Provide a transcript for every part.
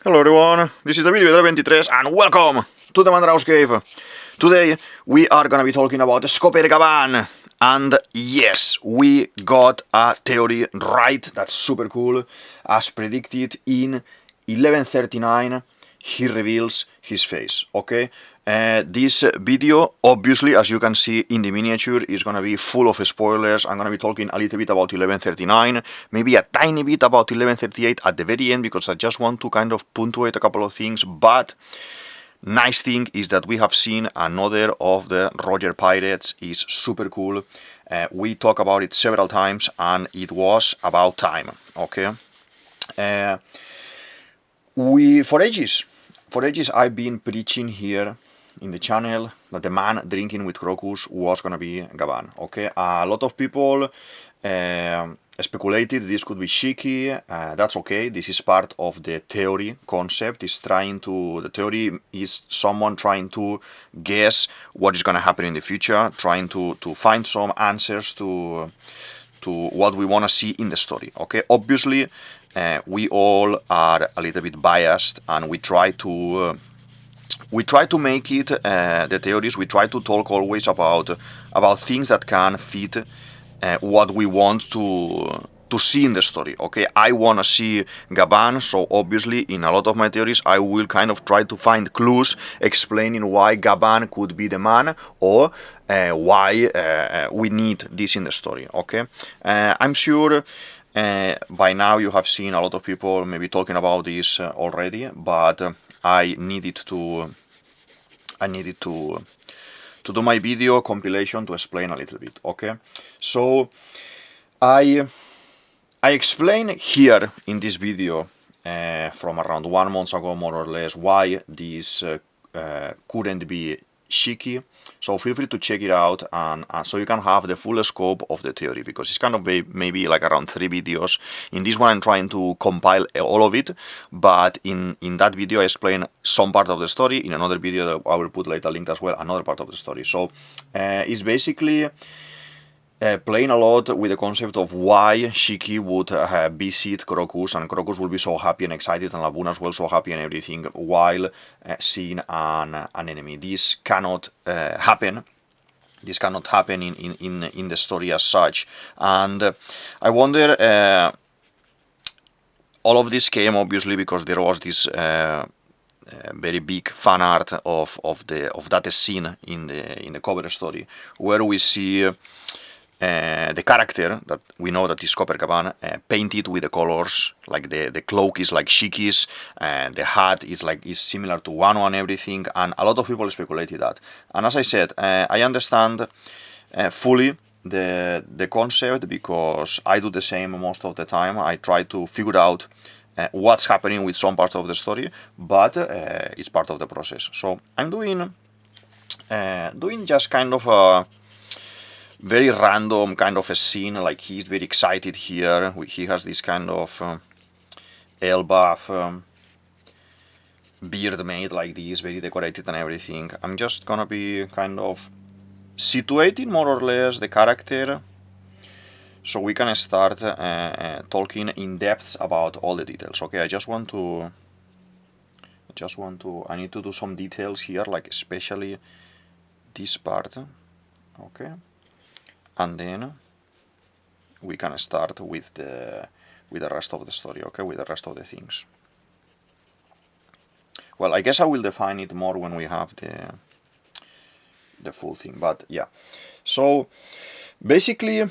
Hello everyone, this is DavidViadel23 and welcome to the Mandraus Cave. Today we are gonna be talking about Scopper Gaban. And yes, we got a theory right, that's super cool. As predicted in 1139, he reveals his face, okay? This video, obviously, as you can see in the miniature, is gonna be full of spoilers. I'm gonna be talking a little bit about 1139, maybe a tiny bit about 1138 at the very end, because I just want to kind of punctuate a couple of things, but nice thing is that we have seen another of the Roger pirates. Is super cool. We talked about it several times, and it was about time, okay? For ages I've been preaching here in the channel that the man drinking with Crocus was gonna be Gaban, okay? A lot of people speculated this could be Shiki. That's okay, this is part of the theory concept. The theory is someone trying to guess what is gonna happen in the future, trying to find some answers to what we want to see in the story, okay? Obviously, we all are a little bit biased, and we try to make it, the theories, we try to talk always about things that can fit what we want to see in the story, okay? I want to see Gaban, so obviously in a lot of my theories I will kind of try to find clues explaining why Gaban could be the man, or why we need this in the story, okay? I'm sure by now you have seen a lot of people maybe talking about this already, but I needed to do my video compilation to explain a little bit, okay? So I explain here in this video from around 1 month ago, more or less, why this couldn't be Shiki. So feel free to check it out, and so you can have the full scope of the theory, because it's kind of maybe like around 3 videos. In this one I'm trying to compile all of it, but in that video I explain some part of the story. In another video that I will put later linked as well, another part of the story. So it's basically playing a lot with the concept of why Shiki would visit Crocus, and Crocus will be so happy and excited, and Laboon as well so happy and everything, while seeing an enemy. This cannot happen. This cannot happen in the story as such. And I wonder, all of this came obviously because there was this very big fan art of that scene in the cover story, where we see the character that we know that is Scopper Gaban, painted with the colors, like the cloak is like Shiki's, and the hat is similar to Wano and everything, and a lot of people speculated that. And as I said, I understand fully the concept, because I do the same most of the time. I try to figure out what's happening with some parts of the story, but it's part of the process. So I'm doing just kind of a very random kind of a scene. Like, he's very excited here. He has this kind of elf beard made like this, very decorated and everything. I'm just gonna be kind of situating more or less the character, so we can start talking in depth about all the details, okay? I need to do some details here, like especially this part, okay? And then we can start with the rest of the story, okay? With the rest of the things. Well, I guess I will define it more when we have the full thing, but yeah. So basically,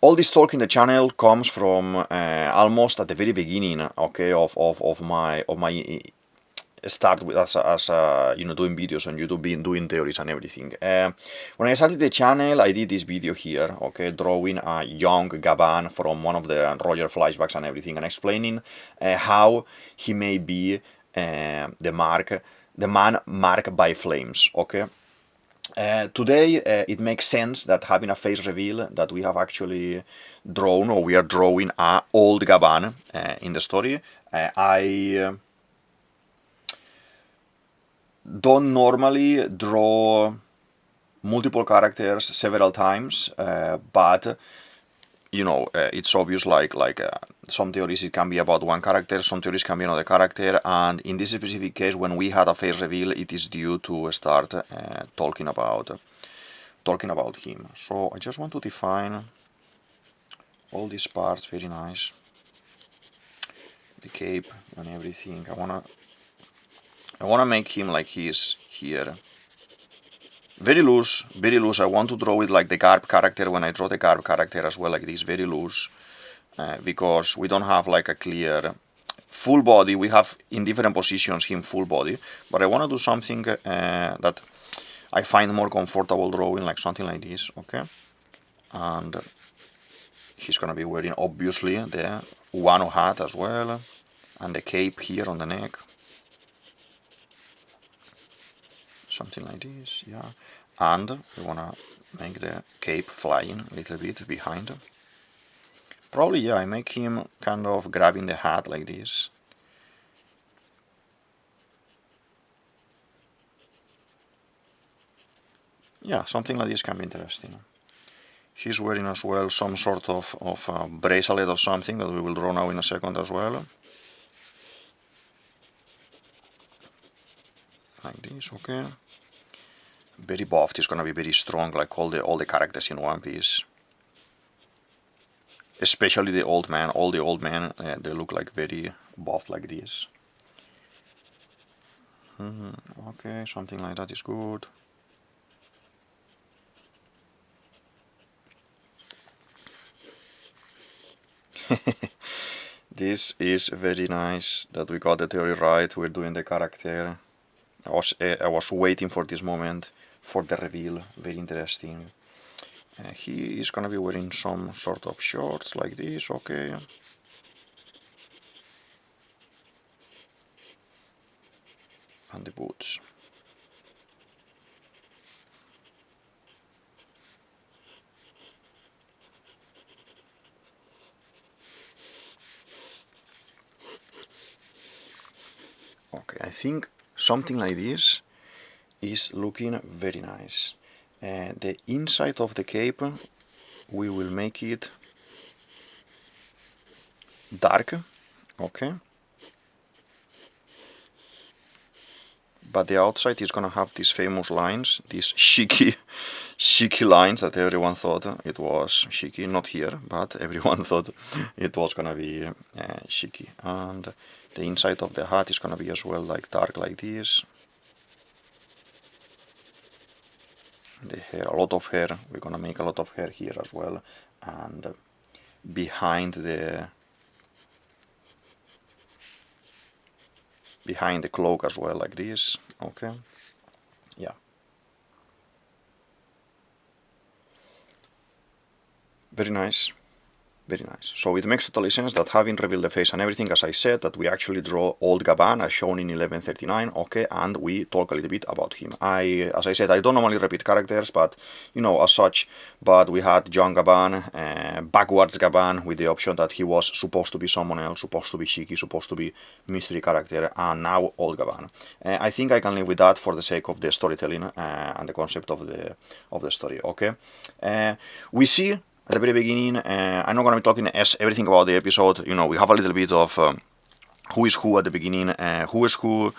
all this talk in the channel comes from almost at the very beginning, okay, of my start with as you know, doing videos on YouTube, doing theories and everything. When I started the channel, I did this video here, okay, drawing a young Gaban from one of the Roger flashbacks and everything, and explaining how he may be the man marked by flames, okay. Today it makes sense that having a face reveal that we have actually drawn, or we are drawing a old Gaban in the story. I don't normally draw multiple characters several times, but you know, it's obvious, like some theories it can be about one character, some theories can be another character, and in this specific case, when we had a face reveal, it is due to start talking about him. So I just want to define all these parts, very nice. The cape and everything. I wanna make him like he is here. Very loose, very loose. I want to draw it like the Garb character when I draw the Garb character as well, like this, very loose. Because we don't have like a clear full body. We have in different positions him full body, but I want to do something that I find more comfortable drawing, like something like this, okay? And he's gonna be wearing obviously the Wano hat as well, and the cape here on the neck. Something like this, yeah. And we wanna make the cape flying a little bit behind. Probably, yeah, I make him kind of grabbing the hat like this. Yeah, something like this can be interesting. He's wearing as well some sort of bracelet or something that we will draw now in a second as well. Like this, okay. Very buffed, he's gonna be very strong, like all the characters in One Piece. Especially the old man, all the old men, they look like very buffed like this. Okay, something like that is good. This is very nice that we got the theory right. We're doing the character. I was waiting for this moment for the reveal. Very interesting. He is gonna be wearing some sort of shorts like this. Okay. And the boots. Okay, I think something like this is looking very nice. The inside of the cape, we will make it dark, okay? But the outside is gonna have these famous lines, these cheeky lines that everyone thought it was cheeky. Not here, but everyone thought it was gonna be cheeky. And the inside of the hat is gonna be as well like dark like this. The hair, a lot of hair. We're gonna make a lot of hair here as well, and behind the cloak as well, like this. Okay, yeah, very nice. Very nice. So it makes totally sense that having revealed the face and everything, as I said, that we actually draw old Gaban as shown in 1139, okay, and we talk a little bit about him. As I said, I don't normally repeat characters, but, you know, as such, but we had young Gaban, backwards Gaban, with the option that he was supposed to be someone else, supposed to be Shiki, supposed to be mystery character, and now old Gaban. I think I can live with that for the sake of the storytelling and the concept of the story, okay? We see at the very beginning, I'm not going to be talking everything about the episode. You know, we have a little bit of who is who at the beginning. Who is who?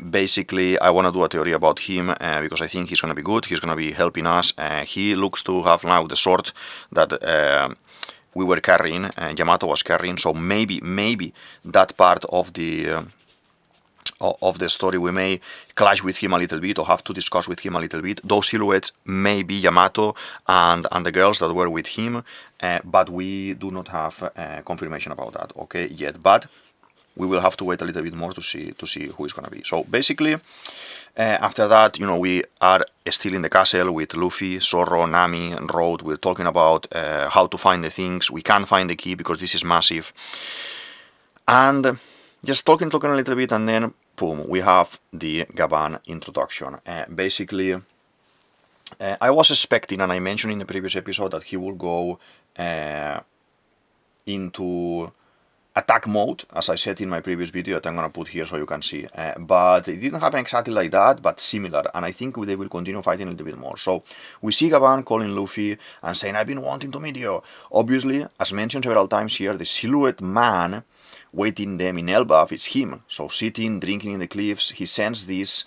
Basically, I want to do a theory about him because I think he's going to be good. He's going to be helping us. He looks to have now the sword that we were carrying, Yamato was carrying. So maybe that part of the story we may clash with him a little bit or have to discuss with him a little bit. Those silhouettes may be Yamato and the girls that were with him, but we do not have confirmation about that, okay, yet. But we will have to wait a little bit more to see who is gonna be. So basically, after that, you know, we are still in the castle with Luffy, Zorro, Nami, and Road. We're talking about how to find the things. We can't find the key because this is massive. And just talking a little bit, and then boom, we have the Gaban introduction. Basically, I was expecting, and I mentioned in the previous episode, that he will go into attack mode, as I said in my previous video that I'm gonna put here so you can see. But it didn't happen exactly like that, but similar, and I think they will continue fighting a little bit more. So we see Gaban calling Luffy and saying, "I've been wanting to meet you." Obviously, as mentioned several times here, the silhouette man waiting them in Elbaf is him. So sitting, drinking in the cliffs, he sends this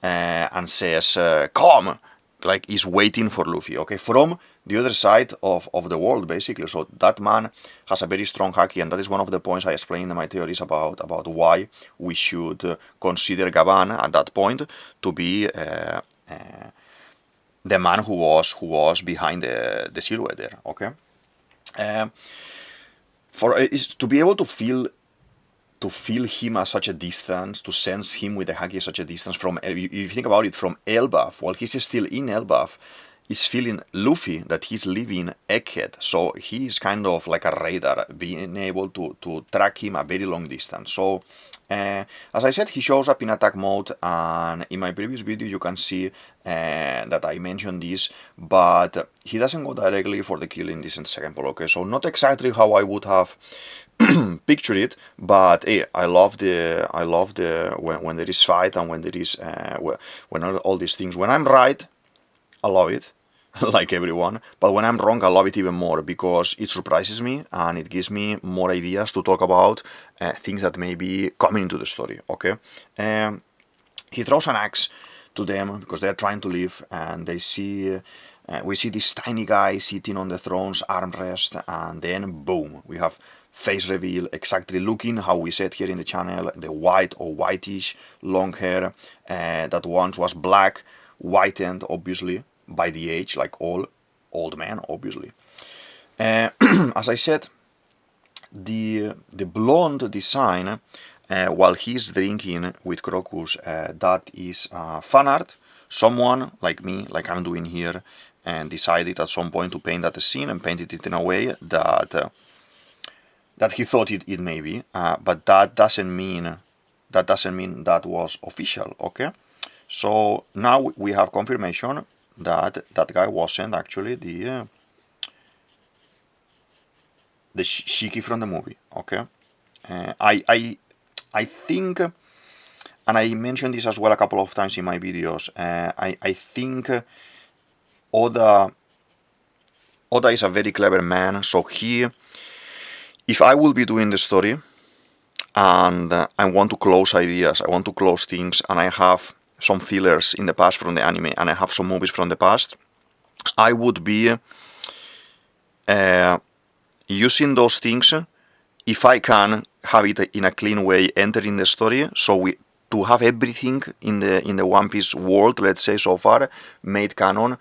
and says, "Come!" Like he's waiting for Luffy, okay? From the other side of the world, basically. So that man has a very strong haki, and that is one of the points I explained in my theories about why we should consider Gaban at that point to be the man who was behind the silhouette there, okay? Is to be able to feel him at such a distance, to sense him with the haki at such a distance from, if you think about it, from Elbaf, while he's still in Elbaf, is feeling Luffy that he's leaving Egghead. So he's kind of like a radar, being able to track him a very long distance. So as I said, he shows up in attack mode, and in my previous video you can see that I mentioned this, but he doesn't go directly for the kill in this second pull, okay? So not exactly how I would have picture it, but hey, I love the when there is fight and when there is when all these things. When I'm right, I love it, like everyone. But when I'm wrong, I love it even more because it surprises me and it gives me more ideas to talk about things that may be coming into the story. Okay, he throws an axe to them because they're trying to leave, and they see. We see this tiny guy sitting on the throne's armrest, and then boom, we have face reveal, exactly looking how we said here in the channel, the white or whitish long hair that once was black, whitened obviously by the age, like all old men obviously. As I said, the blonde design while he's drinking with Crocus, that is fan art. Someone like me, like I'm doing here, and decided at some point to paint that scene and painted it in a way that that he thought it may be, but that doesn't mean that was official, okay? So now we have confirmation that that guy wasn't actually the Shiki from the movie, okay? I think, and I mentioned this as well a couple of times in my videos, I think Oda is a very clever man, so if I will be doing the story and I want to close ideas, I want to close things, and I have some fillers in the past from the anime and I have some movies from the past, I would be using those things, if I can have it in a clean way, entering the story, so to have everything in the One Piece world, let's say so far, made canon,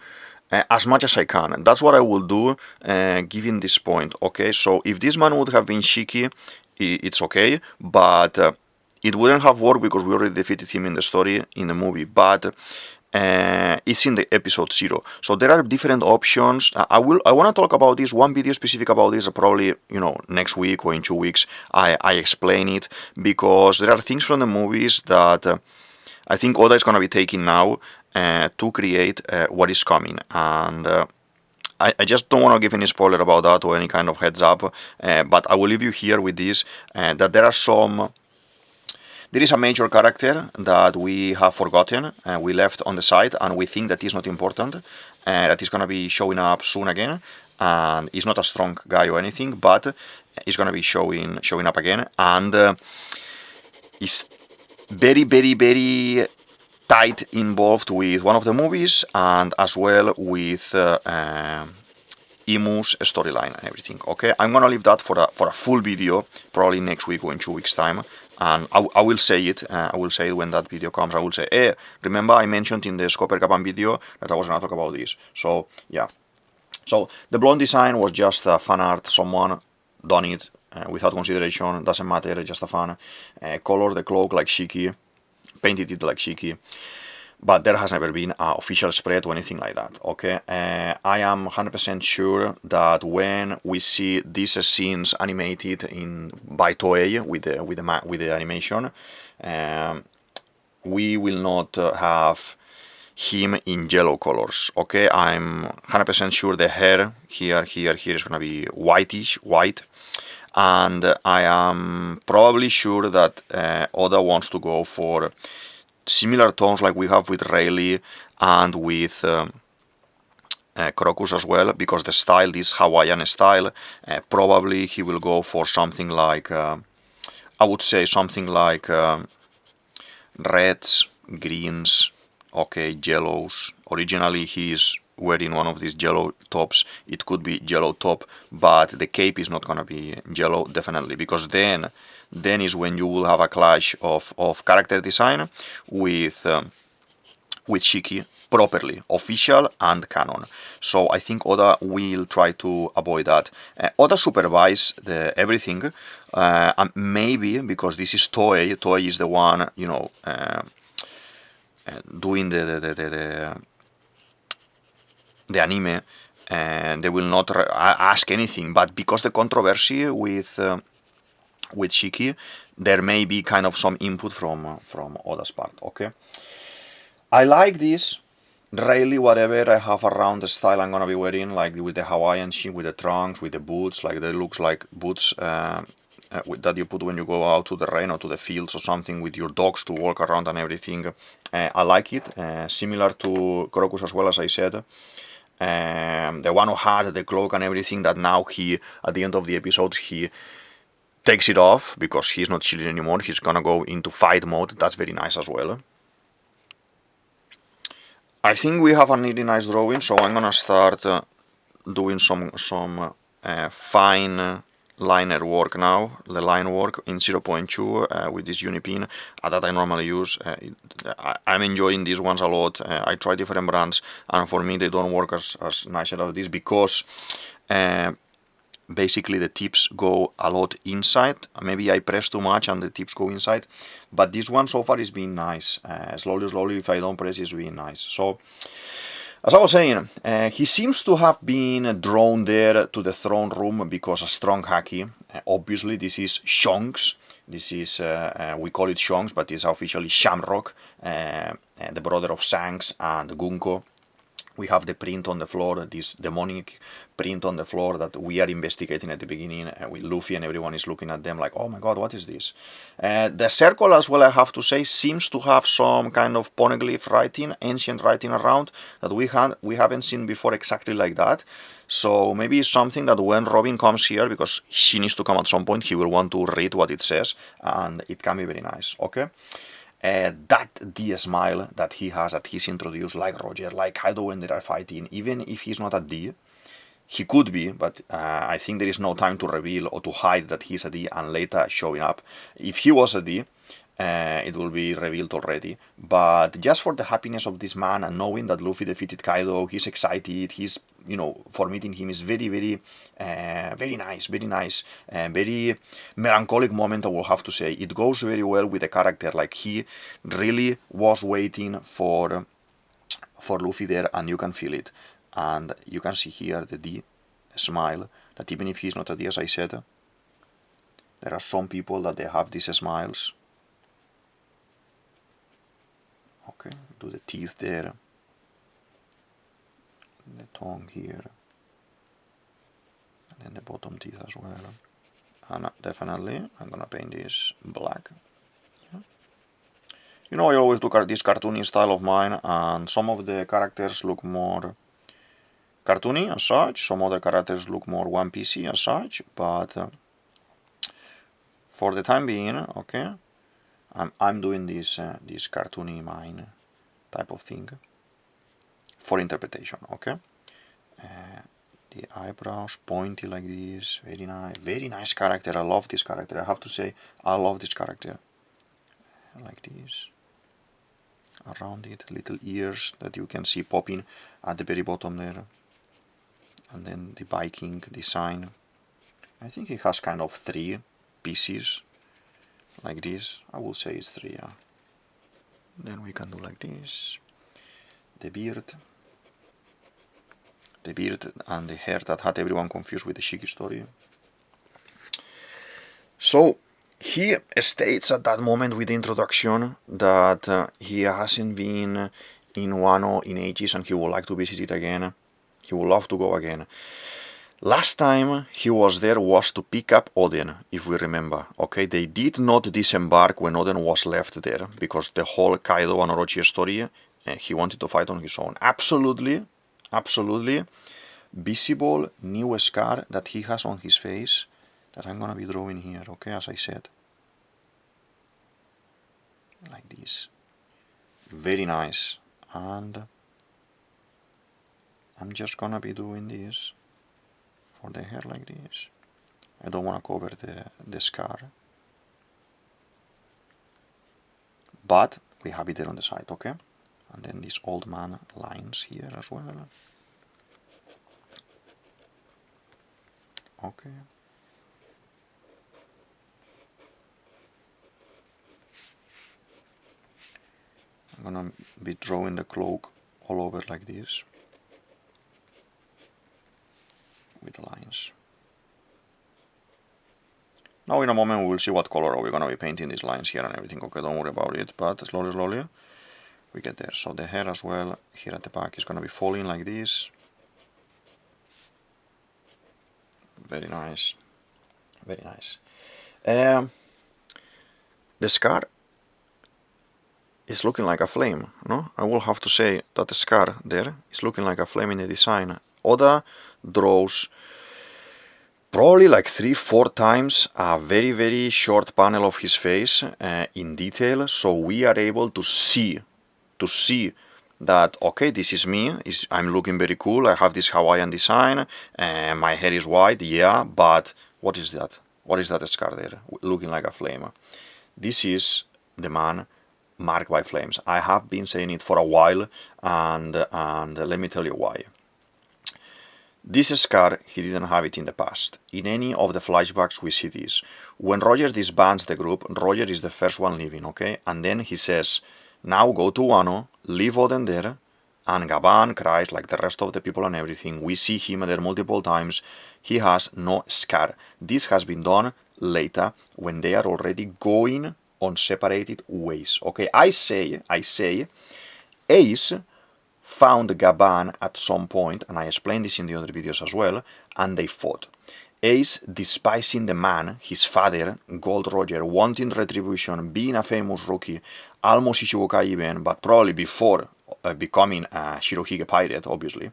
as much as I can. That's what I will do, given this point, okay? So if this man would have been Shiki, it's okay, but it wouldn't have worked because we already defeated him in the story, in the movie, but it's in the episode 0. So there are different options. I want to talk about this, one video specific about this, probably, next week or in 2 weeks, I explain it, because there are things from the movies that I think Oda is going to be taking now to create what is coming, and I just don't want to give any spoiler about that or any kind of heads up, but I will leave you here with this, that there is a major character that we have forgotten, we left on the side, and we think that is not important, that is going to be showing up soon again, and he's not a strong guy or anything, but he's going to be showing up again, and he's very, very, very tight involved with one of the movies, and as well with Imu's storyline and everything, okay? I'm gonna leave that for a full video, probably next week or in 2 weeks' time, and I will say it. I will say it when that video comes. I will say, hey, remember I mentioned in the Scopper Gaban video that I was gonna talk about this. So yeah. So the blonde design was just fan art. Someone done it without consideration. Doesn't matter. Just a fan. Color the cloak like Shiki. Painted it like Shiki. But there has never been an official spread or anything like that, okay? I am 100% sure that when we see these scenes animated by Toei with the animation, we will not have him in yellow colors, okay? I'm 100% sure the hair here is gonna be white, and I am probably sure that Oda wants to go for similar tones like we have with Rayleigh and with Crocus as well, because the style, this Hawaiian style, probably he will go for something like, I would say something like reds, greens, okay, yellows. Originally he's wearing one of these yellow tops. It could be yellow top, but the cape is not gonna be yellow, definitely, because then is when you will have a clash of character design with Shiki properly, official and canon. So I think Oda will try to avoid that. Oda supervise everything, and maybe because this is Toei, Toei is the one, you know, doing the anime, and they will not ask anything. But because the controversy with Shiki, there may be kind of some input from Oda's part. Okay, I like this. Really, whatever I have around the style I'm gonna be wearing, like with the Hawaiian shit, with the trunks, with the boots, like they looks like boots that you put when you go out to the rain or to the fields or something with your dogs to walk around and everything. I like it. Similar to Crocus as well, as I said. The one who had the cloak and everything, that now he, at the end of the episode, he takes it off because he's not chilling anymore. He's gonna go into fight mode. That's very nice as well. I think we have a really nice drawing, so I'm gonna start doing some fine liner work now, the line work in 0.2 with this unipin that I normally use. I'm enjoying these ones a lot. I try different brands, and for me they don't work as nice as this because basically the tips go a lot inside. Maybe I press too much and the tips go inside, but this one so far is being nice. Slowly, if I don't press, it's being nice. So, as I was saying, he seems to have been drawn there to the throne room because a strong haki. Obviously, this is Shonks. This is, we call it Shonks, but it's officially Shamrock, the brother of Shanks and Gunko. We have the print on the floor, this demonic print on the floor that we are investigating at the beginning with Luffy, and everyone is looking at them like, oh my god, what is this? The circle as well, I have to say, seems to have some kind of poneglyph writing, ancient writing around that we haven't seen before exactly like that. So maybe it's something that when Robin comes here, because she needs to come at some point, he will want to read what it says, and it can be very nice, okay? That D smile that he has, that he's introduced, like Roger, like Kaido when they are fighting, even if he's not a D, he could be, but I think there is no time to reveal or to hide that he's a D and later showing up. If he was a D, it will be revealed already. But just for the happiness of this man and knowing that Luffy defeated Kaido, he's excited, he's, you know, for meeting him is very nice, very melancholic moment, I will have to say. It goes very well with the character, like he really was waiting for Luffy there, and you can feel it. And you can see here the D smile, that even if he's not a D, as I said, there are some people that they have these smiles. Okay, do the teeth there, the tongue here, and then the bottom teeth as well. And definitely, I'm gonna paint this black. Yeah. You know, I always do this cartoony style of mine, and some of the characters look more cartoony as such, some other characters look more One Piece-y as such, but for the time being, okay, I'm doing this cartoony mine type of thing for interpretation, okay? The eyebrows pointy like this, very nice character. I love this character. I have to say, I love this character. Like this. Around it, little ears that you can see popping at the very bottom there. And then the Viking design. I think it has kind of 3 pieces. Like this, I will say it's 3, yeah. Then we can do like this. The beard and the hair that had everyone confused with the Shiki story. So he states at that moment with the introduction that he hasn't been in Wano in ages and he would like to visit it again. He would love to go again. Last time he was there was to pick up Odin, if we remember. Okay, they did not disembark when Odin was left there, because the whole Kaido and Orochi story, he wanted to fight on his own. Absolutely, absolutely visible new scar that he has on his face that I'm gonna be drawing here, okay, as I said. Like this. Very nice. And I'm just gonna be doing this for the hair like this. I don't want to cover the scar. But we have it there on the side, okay? And then these old man lines here as well. Okay. I'm gonna be drawing the cloak all over like this. With lines. Now in a moment we will see what color are we gonna be painting these lines here and everything, okay, don't worry about it, but slowly we get there. So the hair as well here at the back is gonna be falling like this. Very nice, very nice. The scar is looking like a flame, no? I will have to say that the scar there is looking like a flame in the design. Oda draws probably like 3-4 times a very short panel of his face in detail, so we are able to see that, okay, this is me, I'm looking very cool, I have this Hawaiian design, my hair is white, yeah, but what is that? What is that scar there, looking like a flame? This is the man marked by flames. I have been saying it for a while, and let me tell you why. This scar, he didn't have it in the past. In any of the flashbacks we see this. When Roger disbands the group, Roger is the first one leaving, okay? And then he says, now go to Wano, leave Oden there, and Gaban cries like the rest of the people and everything. We see him there multiple times. He has no scar. This has been done later when they are already going on separated ways, okay? I say, Ace found Gaban at some point, and I explained this in the other videos as well, and they fought. Ace, despising the man, his father, Gol D Roger, wanting retribution, being a famous rookie, almost Ichibukai even, but probably before becoming a Shirohige pirate, obviously,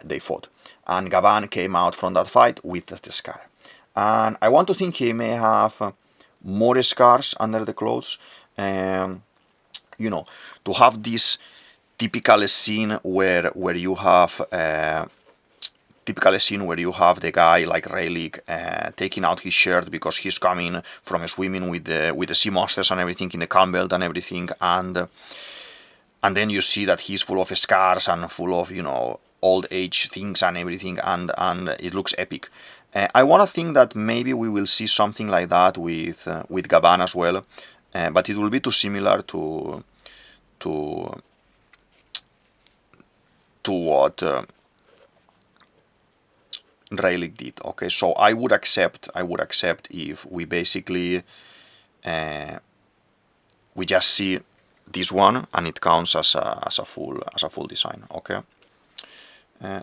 they fought. And Gaban came out from that fight with the scar. And I want to think he may have more scars under the clothes, you know, to have this typical scene where you have the guy like Rayleigh taking out his shirt because he's coming from swimming with the sea monsters and everything in the camp belt and everything, and then you see that he's full of scars and full of, you know, old age things and everything, and it looks epic. I want to think that maybe we will see something like that with Gaban as well, but it will be too similar to what Rayleigh did. Okay, so I would accept if we basically we just see this one and it counts as a full design. Okay,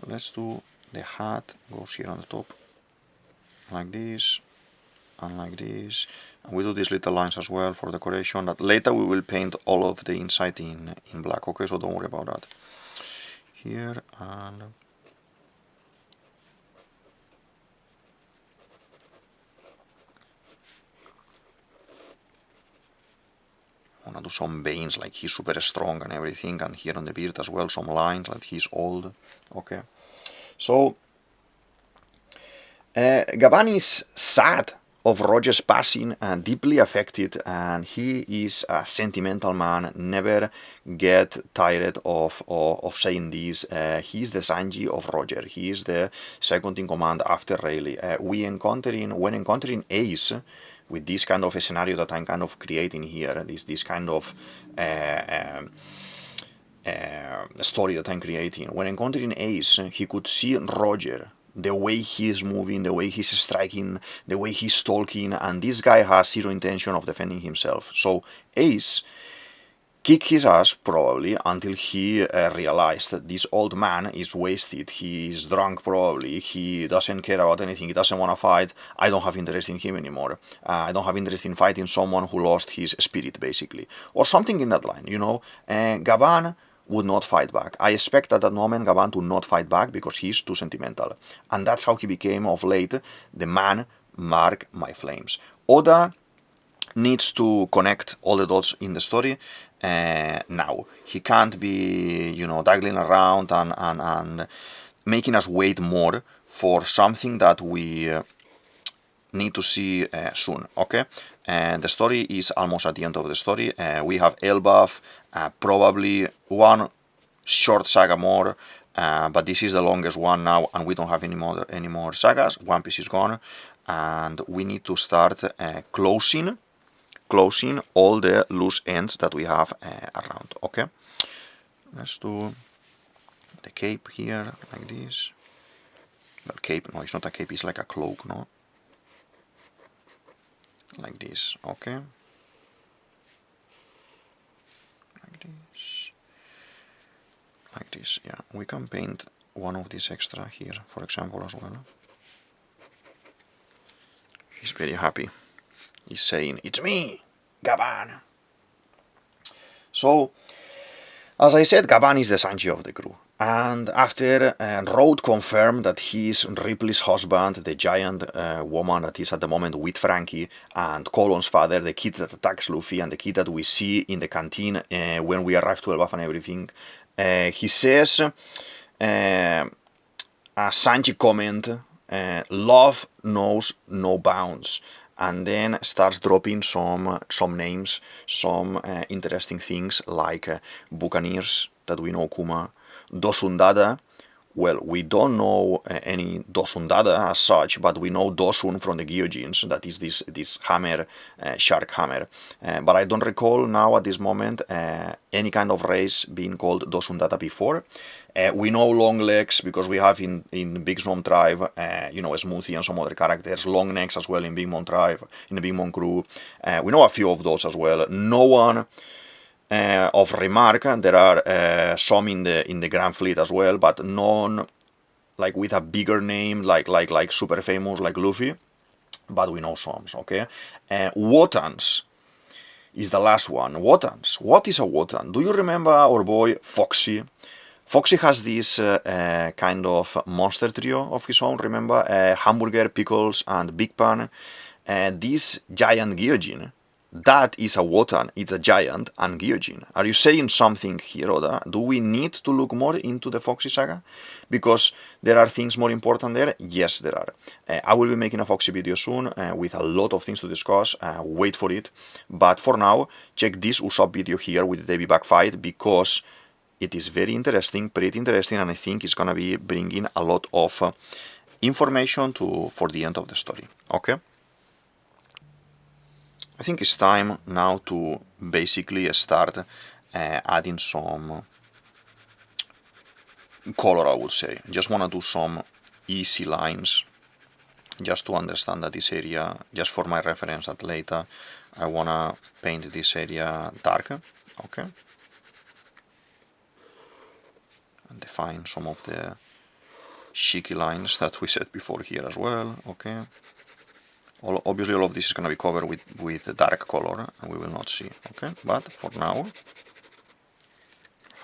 let's do the hat, goes here on the top like this and like this, and we do these little lines as well for decoration that later we will paint all of the inside in black. Okay, so don't worry about that. Here, and I wanna do some veins, like he's super strong and everything, and here on the beard as well, some lines, like he's old. Okay, so Gaban is sad of Roger's passing and deeply affected, and he is a sentimental man, never get tired of saying this. He is the Sanji of Roger, he is the second in command after Rayleigh. When encountering Ace, with this kind of a scenario that I'm kind of creating here, this kind of story that I'm creating, when encountering Ace, he could see Roger, the way he is moving, the way he's striking, the way he's talking, and this guy has zero intention of defending himself. So Ace kick his ass probably until he realized that this old man is wasted, he is drunk probably, he doesn't care about anything, he doesn't want to fight, I don't have interest in him anymore, I don't have interest in fighting someone who lost his spirit basically, or something in that line, you know. Gaban would not fight back. I expect at that moment Gaban to not fight back because he's too sentimental, and that's how he became of late the man mark my flames. Oda needs to connect all the dots in the story now. He can't be, you know, dangling around and making us wait more for something that we need to see soon, okay? And the story is almost at the end of the story. We have Elbaf, probably one short saga more, but this is the longest one now, and we don't have any more sagas. One Piece is gone, and we need to start closing all the loose ends that we have around, okay? Let's do the cape here, like this. Well, cape, no, it's not a cape, it's like a cloak, no? Like this, okay? Like this. Like this, yeah. We can paint one of these extra here, for example, as well. He's very happy. He's saying, "It's me, Gaban." So, as I said, Gaban is the Sanji of the crew. And after Road confirmed that he is Ripley's husband, the giant woman that is at the moment with Frankie, and Colon's father, the kid that attacks Luffy, and the kid that we see in the canteen when we arrive to Elbaf and everything, he says a Sanji comment, love knows no bounds, and then starts dropping some names, some interesting things like Buccaneers, that we know Kuma, Dosundada. Well, we don't know any Dosundada as such, but we know Dosun from the Gyojins, that is this hammer, shark hammer. But I don't recall now at this moment any kind of race being called Dosundada before. We know Long Legs because we have in Big Mom tribe, you know, Smoothie and some other characters. Long Necks as well in Big Mom tribe, in the Big Mom crew. We know a few of those as well. No one of remark. There are some in the Grand Fleet as well, but none like with a bigger name, like super famous like Luffy. But we know some, okay? Wotans is the last one. Wotans. What is a Wotan? Do you remember our boy Foxy? Foxy has this kind of monster trio of his own, remember? Hamburger, Pickles, and Big Pan. This giant Gyojin, that is a Wotan, it's a giant and Gyojin. Are you saying something here, Oda? Do we need to look more into the Foxy saga? Because there are things more important there? Yes, there are. I will be making a Foxy video soon with a lot of things to discuss. Wait for it. But for now, check this Usopp video here with the Davy back fight, because it is very interesting, pretty interesting, and I think it's gonna be bringing a lot of information for the end of the story. Okay? I think it's time now to basically start adding some color, I would say. Just want to do some easy lines, just to understand that this area, just for my reference that later, I want to paint this area darker, okay? And define some of the cheeky lines that we said before here as well, okay? Obviously all of this is going to be covered with a dark color, and we will not see, okay? But for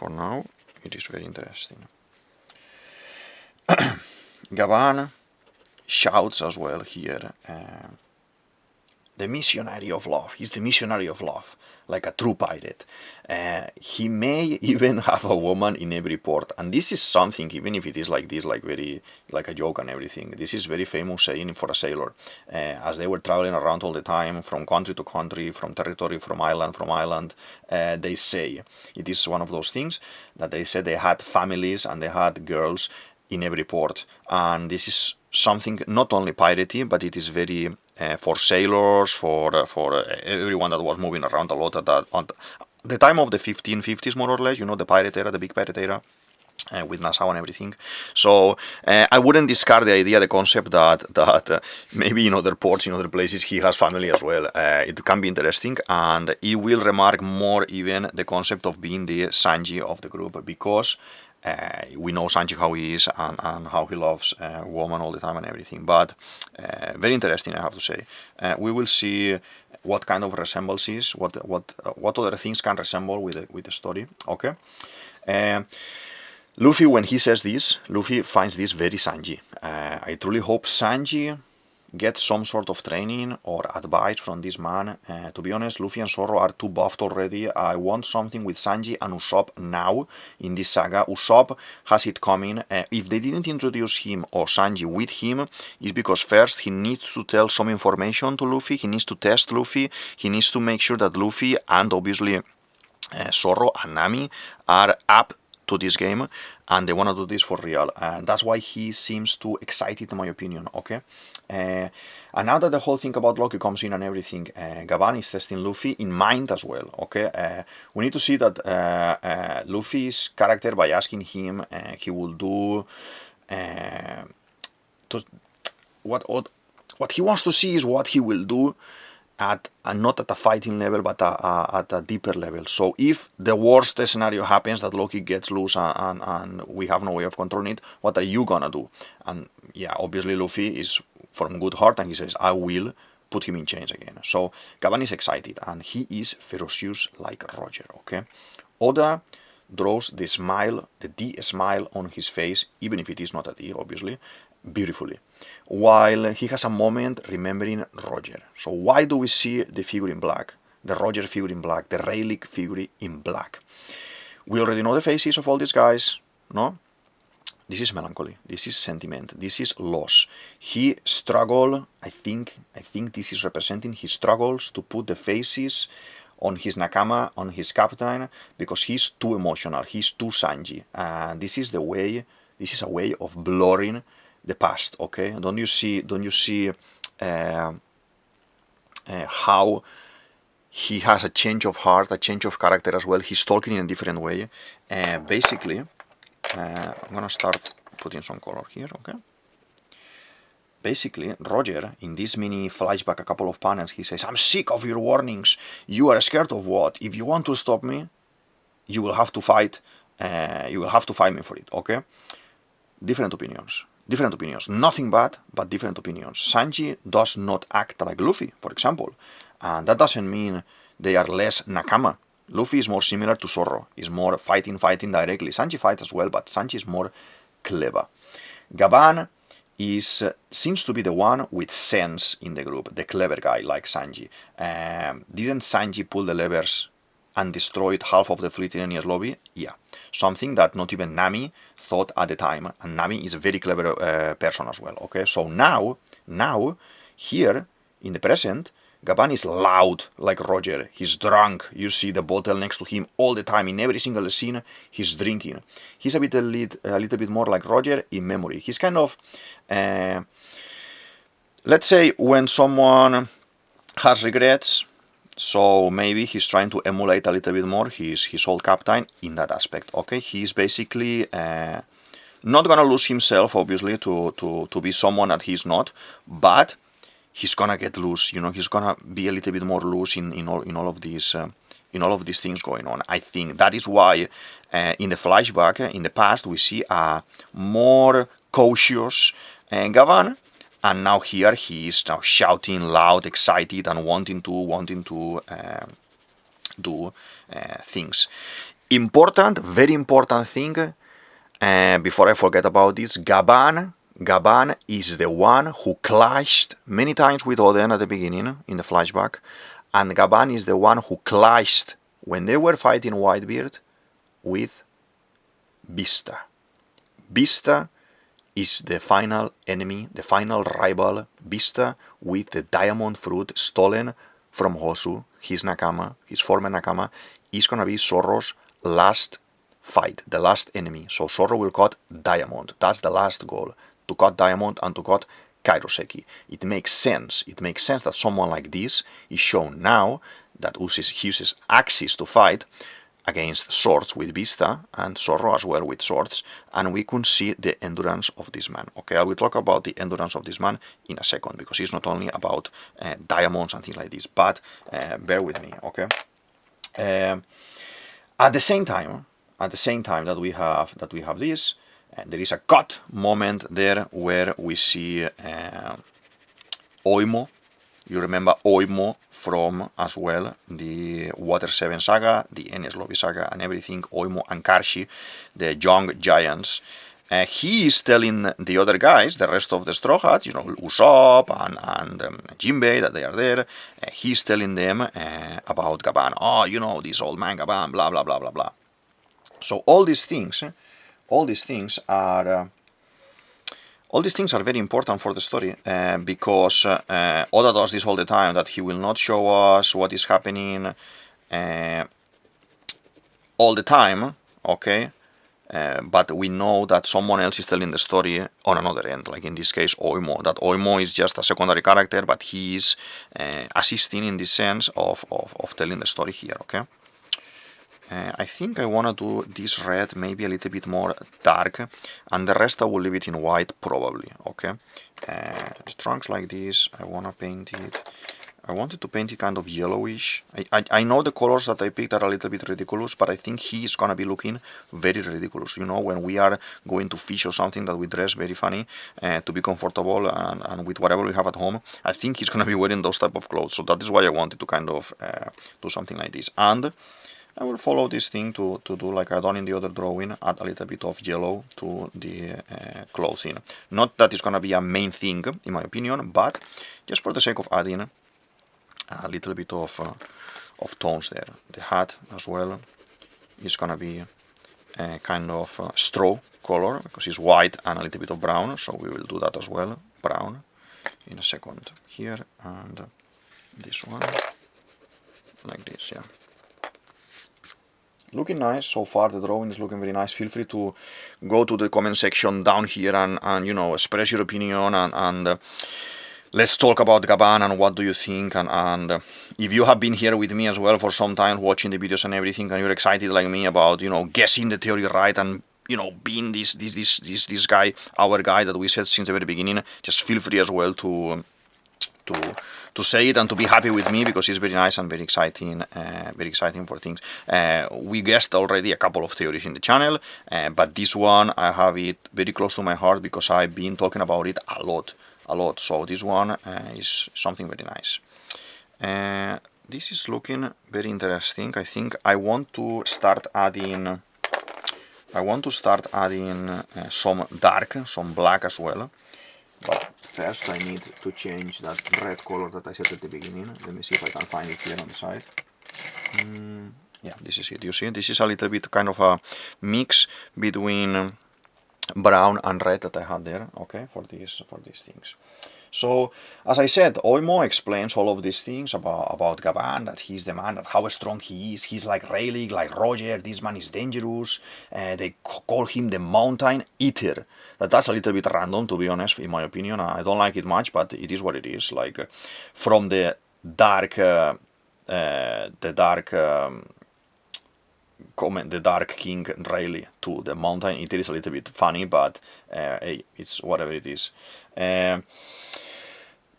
now, it is very interesting. Gaban shouts as well here, the missionary of love. He's the missionary of love, like a true pirate. He may even have a woman in every port, and this is something, even if it is like this, like very like a joke and everything. This is very famous saying for a sailor, as they were traveling around all the time, from country to country, from territory, from island. They say it is one of those things that they said they had families and they had girls in every port, and this is something not only piratey, but it is very for sailors, for everyone that was moving around a lot at the time of the 1550s, more or less, you know, the pirate era, the big pirate era. with Nassau and everything. So I wouldn't discard the idea, the concept that maybe in other ports, in other places, he has family as well. It can be interesting, and he will remark more even the concept of being the Sanji of the group, because we know Sanji how he is and how he loves woman all the time and everything. But very interesting, I have to say. We will see what kind of resemblances, what other things can resemble with the story. Okay. Luffy, when he says this, Luffy finds this very Sanji. I truly hope Sanji gets some sort of training or advice from this man. To be honest, Luffy and Zoro are too buffed already. I want something with Sanji and Usopp now in this saga. Usopp has it coming. If they didn't introduce him or Sanji with him, it's because first he needs to tell some information to Luffy, he needs to test Luffy, he needs to make sure that Luffy and obviously Zoro and Nami are up to this game, and they want to do this for real. That's why he seems too excited, in my opinion. Okay, and now that the whole thing about Loki comes in and everything, Gaban is testing Luffy in mind as well. Okay, we need to see that Luffy's character, by asking him, he will do what he wants to see is what he will do at not at a fighting level, but at a deeper level. So if the worst scenario happens, that Loki gets loose and we have no way of controlling it, what are you gonna do? And yeah, obviously Luffy is from good heart and he says, I will put him in chains again. So Gaban is excited and he is ferocious like Roger. Okay, Oda draws the smile, the D smile on his face, even if it is not a D, obviously, beautifully, while he has a moment remembering Roger. So why do we see the figure in black, the Roger figure in black, the Rayleigh figure in black? We already know the faces of all these guys, no? This is melancholy, this is sentiment, this is loss. He struggled, I think this is representing his struggles to put the faces on his Nakama, on his captain, because he's too emotional, he's too Sanji. And this is a way of blurring the past. Okay, don't you see how he has a change of heart, a change of character as well? He's talking in a different way. Basically, I'm gonna start putting some color here. Okay, basically Roger, in this mini flashback, a couple of panels, he says, I'm sick of your warnings. You are scared of what? If you want to stop me, you will have to fight. You will have to fight me for it. Okay, different opinions, nothing bad, but different opinions. Sanji does not act like Luffy, for example, and that doesn't mean they are less Nakama. Luffy is more similar to Zoro, is more fighting directly. Sanji fights as well, but Sanji is more clever. Gaban seems to be the one with sense in the group, the clever guy like Sanji. Didn't Sanji pull the levers and destroyed half of the fleet in Enies Lobby? Yeah, something that not even Nami thought at the time, and Nami is a very clever person as well. Okay, so now here in the present, Gaban is loud like Roger. He's drunk. You see the bottle next to him all the time. In every single scene, he's drinking. He's a little bit more like Roger in memory. He's kind of, let's say, when someone has regrets, so maybe he's trying to emulate a little bit more his old captain in that aspect. Okay, he's basically not gonna lose himself, obviously, to be someone that he's not, but he's gonna get loose. You know, he's gonna be a little bit more loose in all of these things going on. I think that is why in the flashback in the past we see a more cautious Gavan. And now here he is now shouting loud, excited, and wanting to do things. Important, very important thing. Before I forget about this, Gaban is the one who clashed many times with Oden at the beginning in the flashback, and Gaban is the one who clashed when they were fighting Whitebeard with Vista. Vista is the final enemy, the final rival. Vista with the diamond fruit stolen from Hosu, his Nakama, his former Nakama, is gonna be Zoro's last fight, the last enemy. So Zoro will cut Diamond. That's the last goal, to cut Diamond and to cut Kairoseki. It makes sense. It makes sense that someone like this is shown now that uses Axis to fight, against swords with Vista and Zorro as well with swords, and we can see the endurance of this man. Okay, I will talk about the endurance of this man in a second, because it's not only about diamonds and things like this, but bear with me. Okay, at the same time that we have this, there is a cut moment there where we see Oimo. You remember Oimo from as well the Water 7 saga, the Enies Lobby saga, and everything. Oimo and Karshi, the young giants. He is telling the other guys, the rest of the Straw Hats, you know, Usopp and Jinbei, that they are there. He's telling them about Gaban. Oh, you know, this old man Gaban, blah blah blah blah blah. So all these things are very important for the story, because Oda does this all the time, that he will not show us what is happening all the time, okay? But we know that someone else is telling the story on another end, like in this case Oimo. That Oimo is just a secondary character, but he is assisting in the sense of telling the story here, okay? I think I want to do this red maybe a little bit more dark, and the rest I will leave it in white probably, okay? Trunks like this, I want to paint it. I wanted to paint it kind of yellowish. I know the colors that I picked are a little bit ridiculous, but I think he is going to be looking very ridiculous. You know, when we are going to fish or something, that we dress very funny to be comfortable and with whatever we have at home. I think he's going to be wearing those type of clothes. So that is why I wanted to kind of do something like this. And I will follow this thing to do like I done in the other drawing, add a little bit of yellow to the clothing. Not that it's going to be a main thing, in my opinion, but just for the sake of adding a little bit of tones there. The hat as well is going to be a kind of straw color, because it's white and a little bit of brown, so we will do that as well, brown, in a second here, and this one, like this, yeah. Looking nice so far. The drawing is looking very nice. Feel free to go to the comment section down here and you know, express your opinion and let's talk about Gaban and what do you think, and if you have been here with me as well for some time watching the videos and everything, and you're excited like me about, you know, guessing the theory right and, you know, being this guy, our guy that we said since the very beginning, just feel free as well to say it and to be happy with me, because it's very nice and very exciting for things. We guessed already a couple of theories in the channel, but this one I have it very close to my heart because I've been talking about it a lot. So this one is something very nice. This is looking very interesting. I think I want to start adding some dark, some black as well. But first I need to change that red color that I said at the beginning. Let me see if I can find it here on the side. Yeah, this is it. You see, this is a little bit kind of a mix between brown and red that I had there, okay, for these things. So, as I said, Oimo explains all of these things about Gaban, that he's the man, that how strong he is. He's like Rayleigh, like Roger. This man is dangerous. They call him the Mountain Eater. That's a little bit random, to be honest, in my opinion. I don't like it much, but it is what it is. Like from the dark King Rayleigh to the Mountain Eater is a little bit funny, but hey, it's whatever it is.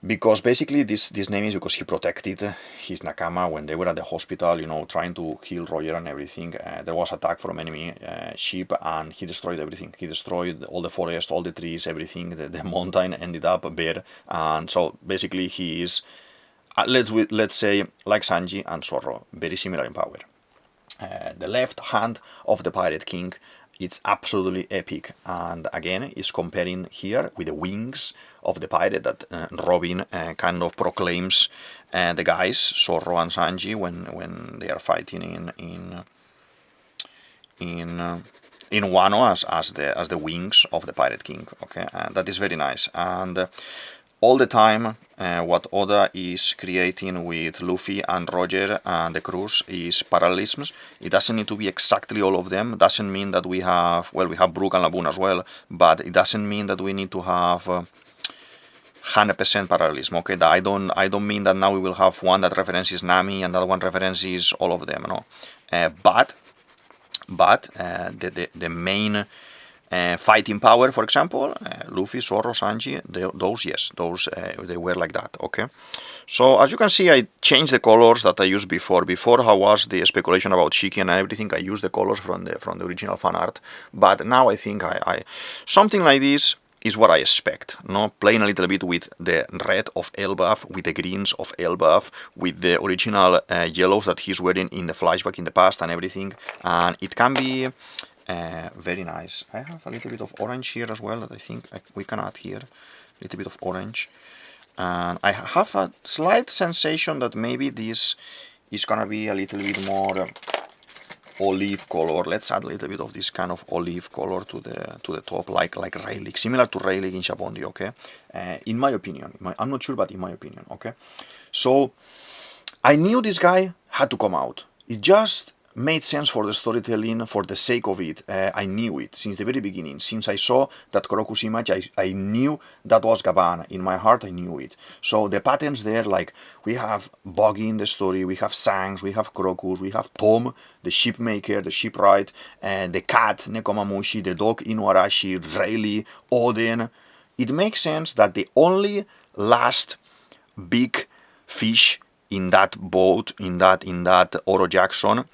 Because basically this name is because he protected his Nakama when they were at the hospital, you know, trying to heal Roger and everything. There was attack from enemy ship, and he destroyed everything. He destroyed all the forest, all the trees, everything. The mountain ended up bare, and so basically he is, let's say, like Sanji and Zorro, very similar in power. The left hand of the Pirate King, it's absolutely epic, and again is comparing here with the wings of the pirate that Robin kind of proclaims the guys, Zorro and Sanji, when they are fighting in Wano as the wings of the Pirate King. Okay, and that is very nice. And all the time, what Oda is creating with Luffy and Roger and the crews is parallelisms. It doesn't need to be exactly all of them. Doesn't mean that we have, well, we have Brook and Laboon as well, but it doesn't mean that we need to have 100% parallelism. Okay, I don't mean that now we will have one that references Nami and that one references all of them. No, but but the main fighting power, for example, Luffy, Zoro, Sanji, those they were like that. Okay, so as you can see, I changed the colors that I used before. Before, how was the speculation about Shiki and everything? I used the colors from the original fan art, but now I think I something like this is what I expect. No, playing a little bit with the red of Elbaf, with the greens of Elbaf, with the original yellows that he's wearing in the flashback in the past and everything, and it can be very nice. I have a little bit of orange here as well that I think we can add here. A little bit of orange. And I have a slight sensation that maybe this is gonna be a little bit more olive color. Let's add a little bit of this kind of olive color to the top, like Rayleigh, similar to Rayleigh in Shabondi, okay? In my opinion, I'm not sure, but in my opinion, okay? So I knew this guy had to come out. It just made sense for the storytelling, for the sake of it. I knew it since the very beginning. Since I saw that Kuroku's image, I knew that was Gaban. In my heart, I knew it. So the patterns there, like we have Boggy in the story, we have Sangs, we have Kurokus, we have Tom, the shipmaker, the shipwright, and the cat, Nekomamushi, the dog, Inuarashi, Rayleigh, Oden. It makes sense that the only last big fish in that boat, in that Oro Jackson,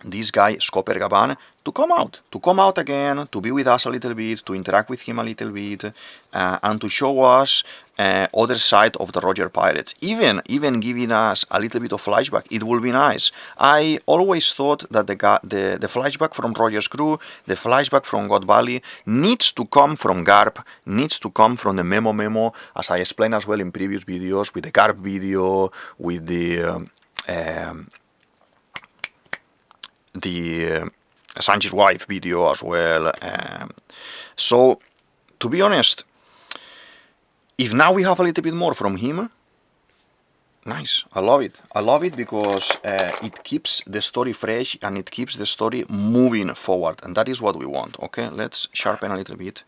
this guy, Scopper Gaban, to come out again, to be with us a little bit, to interact with him a little bit, and to show us other side of the Roger Pirates. Even giving us a little bit of flashback, it will be nice. I always thought that the flashback from Roger's crew, the flashback from God Valley, needs to come from Garp, needs to come from the Memo, as I explained as well in previous videos, with the Garp video, with the Sanji's wife video as well. So, to be honest, if now we have a little bit more from him, nice. I love it. I love it because it keeps the story fresh and it keeps the story moving forward, and that is what we want. Okay, let's sharpen a little bit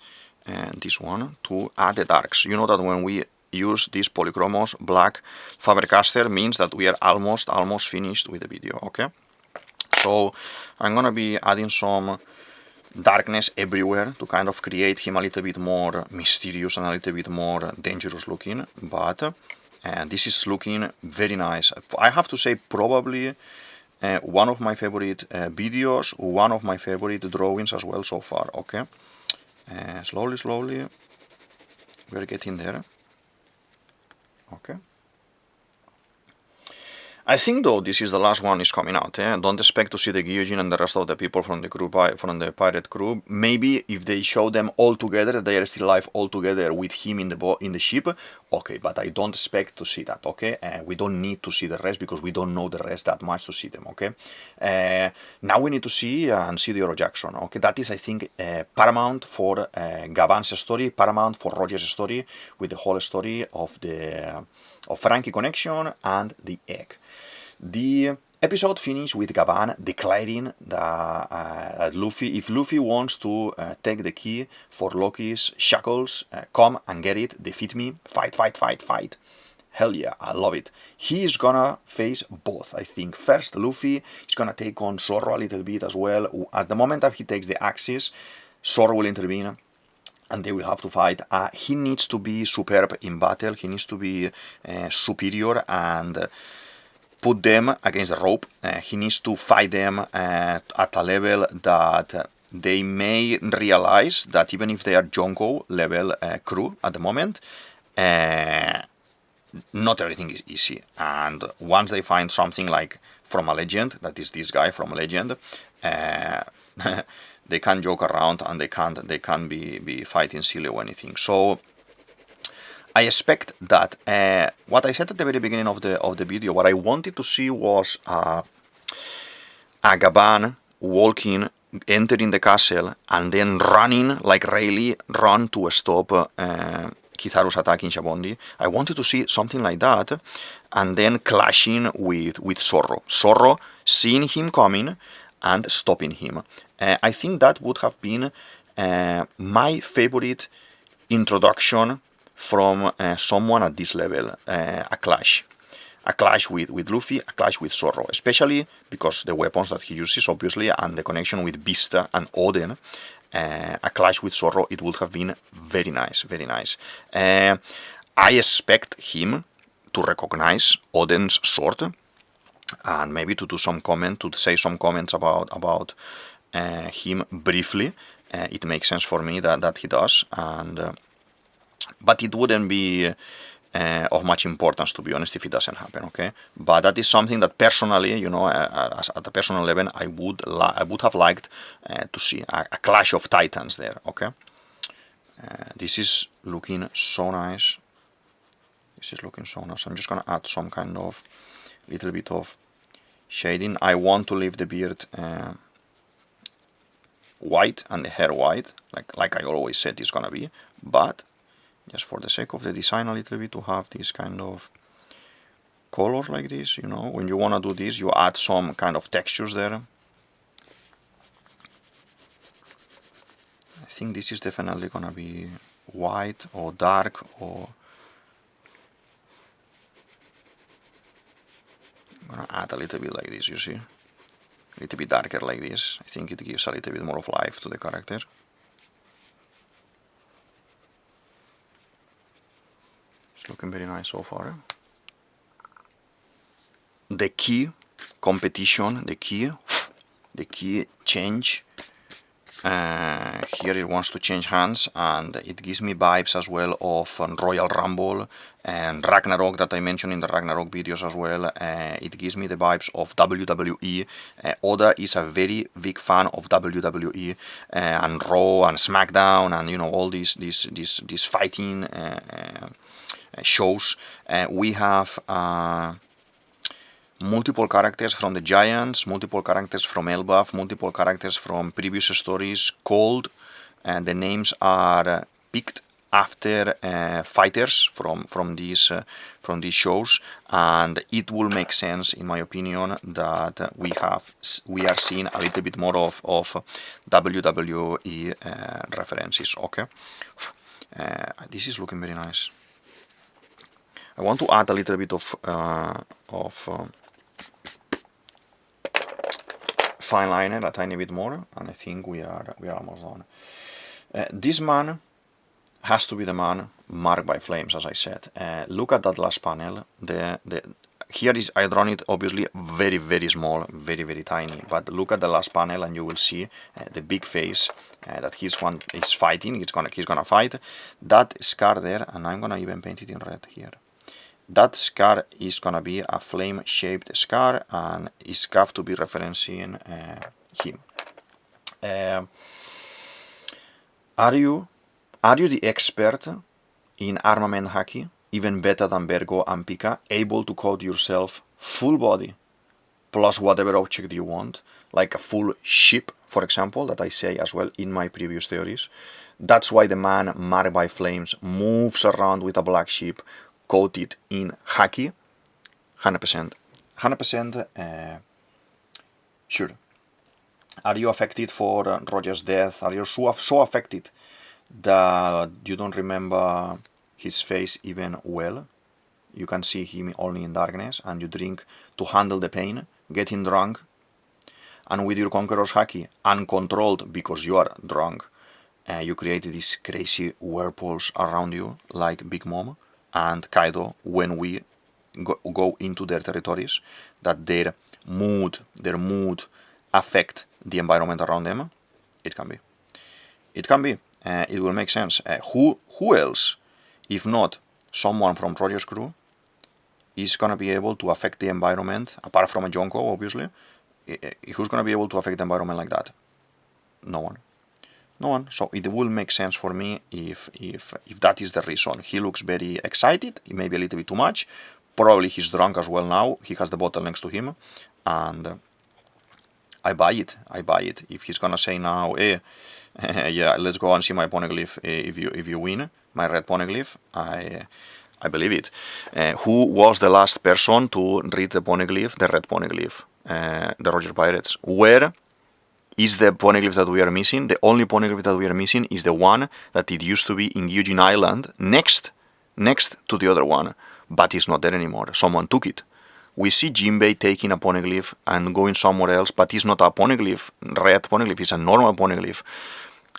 this one to add the darks. You know that when we use this Polychromos black Faber-Castell means that we are almost finished with the video. Okay. So I'm gonna be adding some darkness everywhere to kind of create him a little bit more mysterious and a little bit more dangerous looking, but this is looking very nice. I have to say probably one of my favorite videos, one of my favorite drawings as well so far. Okay, slowly we're getting there. Okay, I think though this is the last one is coming out. Don't expect to see the Gyojin and the rest of the people from the crew, from the pirate crew. Maybe if they show them all together, they are still alive all together with him in the ship. Okay, but I don't expect to see that. Okay, we don't need to see the rest because we don't know the rest that much to see them. Okay, now we need to see and see the Oro Jackson. Okay, that is I think paramount for Gaban's story, paramount for Roger's story, with the whole story of the Frankie connection and the egg. The episode finished with Gaban declaring that Luffy, if Luffy wants to take the key for Loki's shackles, come and get it, defeat me, fight. Hell yeah, I love it. He is gonna face both, I think. First, Luffy is gonna take on Zoro a little bit as well. At the moment that he takes the Axis, Zoro will intervene and they will have to fight. He needs to be superb in battle. He needs to be superior and put them against the rope. He needs to fight them at a level that they may realize that even if they are Jonko level crew at the moment, not everything is easy. And once they find something like from a legend, that is this guy from a legend, they can't joke around and they can't be fighting silly or anything. So I expect that what I said at the very beginning of the video, what I wanted to see was a Gaban walking, entering the castle, and then running like Rayleigh run to stop Kizaru's attack in Shabondi. I wanted to see something like that, and then clashing with Zoro. Zoro seeing him coming and stopping him. I think that would have been my favorite introduction from someone at this level, a clash. a clash with Luffy, a clash with Zorro, especially because the weapons that he uses, obviously, and the connection with Vista and Oden. A clash with Zorro, it would have been very nice, very nice. I expect him to recognize Oden's sword, and maybe to do some comment, to say some comments about him briefly. It makes sense for me that he does, and but it wouldn't be of much importance, to be honest, if it doesn't happen. Okay, but that is something that personally, you know, at a personal level, I would have liked to see a clash of titans there. Okay, this is looking so nice. This is looking so nice. I'm just gonna add some kind of little bit of shading. I want to leave the beard white and the hair white, like I always said it's gonna be, but just for the sake of the design a little bit, to have this kind of colors like this, you know, when you wanna do this, you add some kind of textures there. I think this is definitely gonna be white or dark, or I'm gonna add a little bit like this, you see, a little bit darker like this. I think it gives a little bit more of life to the character. It's looking very nice so far. The key competition, the key change. Here it wants to change hands, and it gives me vibes as well of Royal Rumble and Ragnarok that I mentioned in the Ragnarok videos as well. It gives me the vibes of WWE. Oda is a very big fan of WWE and Raw and SmackDown, and you know, all these fighting shows. We have multiple characters from the Giants, multiple characters from Elbaf, multiple characters from previous stories called, and the names are picked after fighters from these shows, and it will make sense, in my opinion, that we are seeing a little bit more of WWE references. Okay, this is looking very nice. I want to add a little bit of fine liner, a tiny bit more, and I think we are almost done. This man has to be the man marked by flames, as I said. Look at that last panel. Here is, I drawn it obviously very small, very tiny, but look at the last panel and you will see the big face that he's fighting. He's gonna fight. That scar there, and I'm gonna even paint it in red here. That scar is gonna be a flame-shaped scar, and it's got to be referencing him. Are you the expert in armament haki, even better than Vergo and Pika, able to code yourself full body plus whatever object you want, like a full ship, for example, that I say as well in my previous theories? That's why the man marked by flames moves around with a black ship coated in haki. 100% sure. Are you affected for Roger's death? Are you so affected that you don't remember his face even well? You can see him only in darkness, and you drink to handle the pain, getting drunk, and with your Conqueror's haki, uncontrolled because you are drunk, you create these crazy whirlpools around you like Big Mom and Kaido when we go into their territories, that their mood affect the environment around them. It can be. It will make sense. Who else, if not someone from Roger's crew, is gonna be able to affect the environment, apart from a Jonko, obviously? Who's gonna be able to affect the environment like that? No one. So it will make sense for me if that is the reason. He looks very excited, maybe a little bit too much. Probably he's drunk as well now. He has the bottle next to him, and I buy it. If he's gonna say now, yeah, let's go and see my poneglyph if you win, my red poneglyph, I believe it. Who was the last person to read the poneglyph, the red poneglyph? The Roger Pirates. Where is the poneglyph that we are missing? The only poneglyph that we are missing is the one that it used to be in Eugene Island, next to the other one, but it's not there anymore. Someone took it. we see Jinbei taking a poneglyph and going somewhere else, but it's not a poneglyph, red poneglyph, it's a normal poneglyph,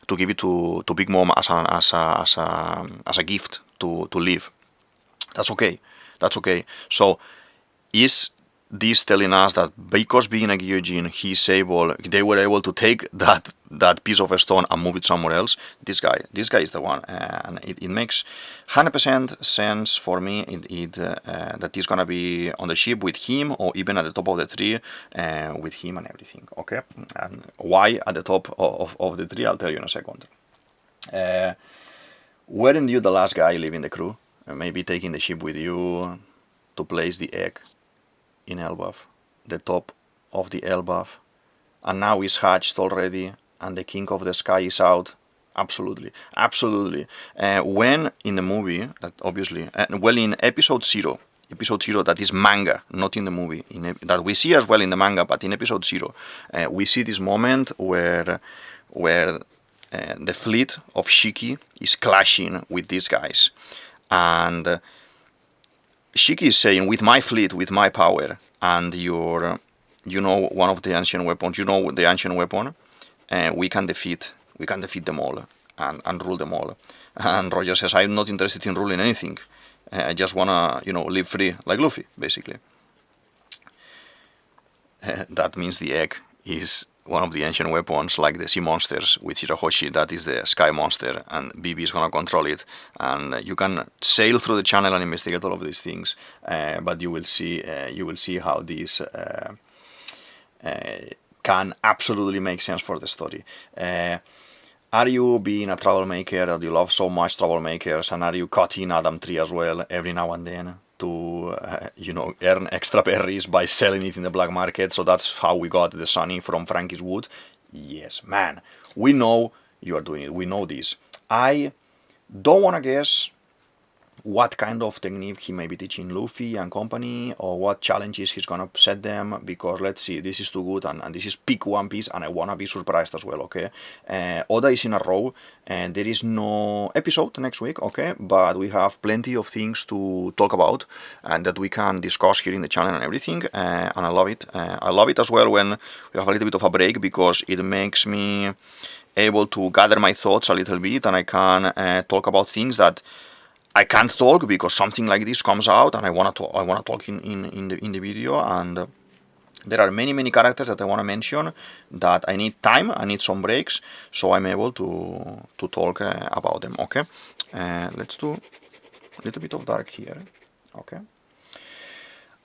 to give it to Big Mom as a gift to live. That's okay. That's okay. So is this telling us that because being a Gyojin, they were able to take that piece of a stone and move it somewhere else? This guy is the one, and it makes 100% sense for me. That he's gonna be on the ship with him, or even at the top of the tree with him and everything. Okay, and why at the top of the tree? I'll tell you in a second. Weren't you the last guy leaving the crew? Maybe taking the ship with you to place the egg in Elbaf, the top of the Elbaf, and now it's hatched already, and the king of the sky is out. Absolutely, absolutely. When in the movie, that obviously, well, in episode 0, that is manga, not in the movie, that we see as well in the manga, but in episode 0, we see this moment where the fleet of Shiki is clashing with these guys, and Shiki is saying, with my fleet, with my power, and one of the ancient weapons, the ancient weapon, we can defeat them all and rule them all. And Roger says, I'm not interested in ruling anything. I just wanna, live free like Luffy, basically. That means the egg is one of the ancient weapons, like the sea monsters with Shirahoshi. That is the sky monster, and BB is gonna control it. And you can sail through the channel and investigate all of these things, but you will see how these can absolutely make sense for the story. Are you being a troublemaker, or do you love so much troublemakers, and are you cutting Adam Tree as well every now and then to earn extra berries by selling it in the black market? So that's how we got the Sunny from Frankie's Wood. Yes, man, we know you are doing it. We know this. I don't want to guess what kind of technique he may be teaching Luffy and company, or what challenges he's gonna set them, because let's see, this is too good, and this is peak One Piece, and I wanna be surprised as well. Okay, Oda is in a row, and there is no episode next week. Okay, but we have plenty of things to talk about and that we can discuss here in the channel and everything, and I love it. I love it as well when we have a little bit of a break, because it makes me able to gather my thoughts a little bit, and I can talk about things that I can't talk because something like this comes out, and I wanna talk in the video, and there are many characters that I wanna mention that I need time, I need some breaks, so I'm able to talk about them. Okay, let's do a little bit of dark here. Okay,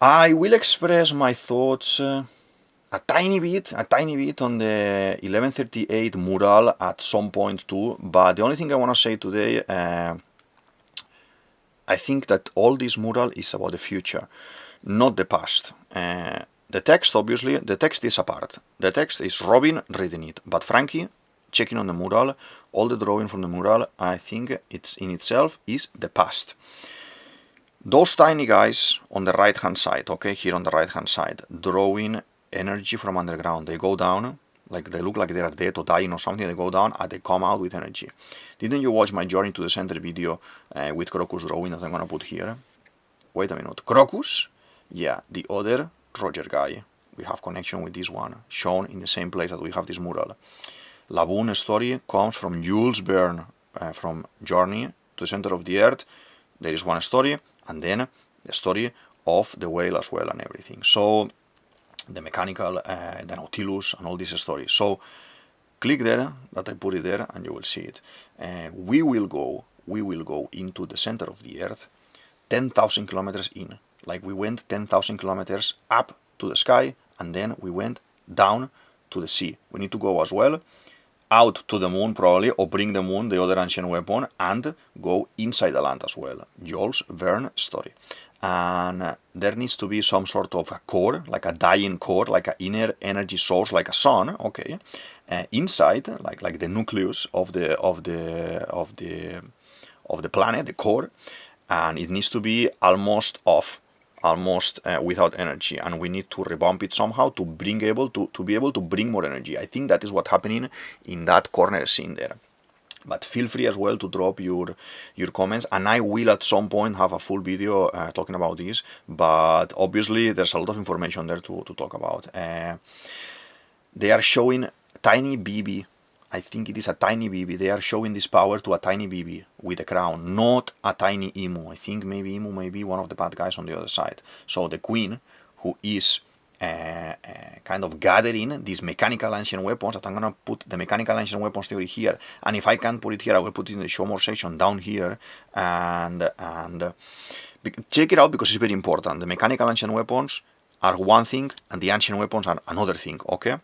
I will express my thoughts a tiny bit on the 1138 mural at some point too, but the only thing I wanna say today, I think that all this mural is about the future, not the past. The text, obviously, the text is apart. The text is Robin reading it, but Frankie checking on the mural, all the drawing from the mural, I think it's in itself is the past. Those tiny guys on the right hand side, okay, here on the right hand side, drawing energy from underground. They go down, like they look like they are dead or dying or something. They go down and they come out with energy. Didn't you watch my Journey to the Center video with Crocus drawing that I'm gonna put here? Wait a minute, Crocus? Yeah, the other Roger guy. We have connection with this one, shown in the same place that we have this mural. Laboon story comes from Jules Verne, from Journey to the Center of the Earth. There is one story, and then the story of the whale as well and everything. So the mechanical, the Nautilus, and all these stories. So click there, that I put it there, and you will see it. We will go into the center of the Earth, 10,000 kilometers in. Like we went 10,000 kilometers up to the sky, and then we went down to the sea. We need to go as well out to the moon probably, or bring the moon, the other ancient weapon, and go inside the land as well. Jules Verne story. And there needs to be some sort of a core, like a dying core, like an inner energy source, like a sun, okay, inside, like the nucleus of the planet, the core, and it needs to be almost off, almost without energy, and we need to revamp it somehow to be able to bring more energy. I think that is what's happening in that corner scene there. But feel free as well to drop your comments, and I will at some point have a full video talking about this, but obviously there's a lot of information there to talk about. They are showing tiny BB, I think it is a tiny BB, they are showing this power to a tiny BB with a crown, not a tiny Emu. I think maybe Emu may be one of the bad guys on the other side. So the queen, who is kind of gathering these mechanical ancient weapons, that I'm gonna put the mechanical ancient weapons theory here, and if I can't put it here, I will put it in the show more section down here, and check it out because it's very important. The mechanical ancient weapons are one thing, and the ancient weapons are another thing, okay?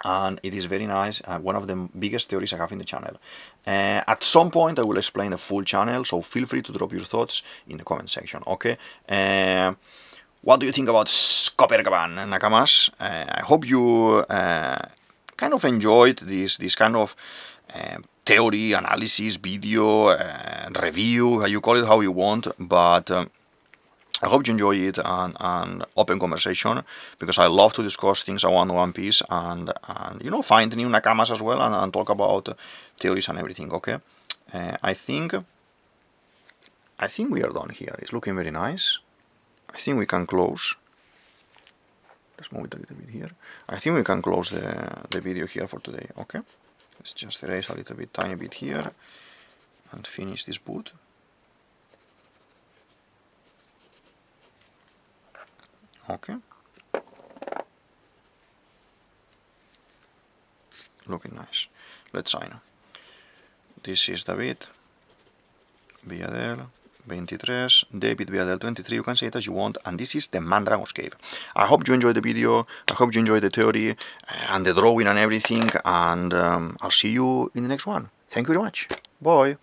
And it is very nice, one of the biggest theories I have in the channel. At some point I will explain the full channel, so feel free to drop your thoughts in the comment section, okay? What do you think about Scopper Gaban, Nakamas? I hope you kind of enjoyed this kind of theory, analysis, video, review, you call it how you want, but I hope you enjoy it and open conversation, because I love to discuss things around One Piece and you know, find new nakamas as well and talk about theories and everything, okay? I think we are done here. It's looking very nice. I think we can close. Let's move it a little bit here. I think we can close the video here for today, okay? Let's just erase a little bit, tiny bit here and finish this boot. Okay, looking nice. Let's sign. This is DavidViadel23, DavidViadel23, you can say it as you want, and this is the Mandragon's Cave. I hope you enjoyed the video, I hope you enjoyed the theory and the drawing and everything, and I'll see you in the next one. Thank you very much. Bye.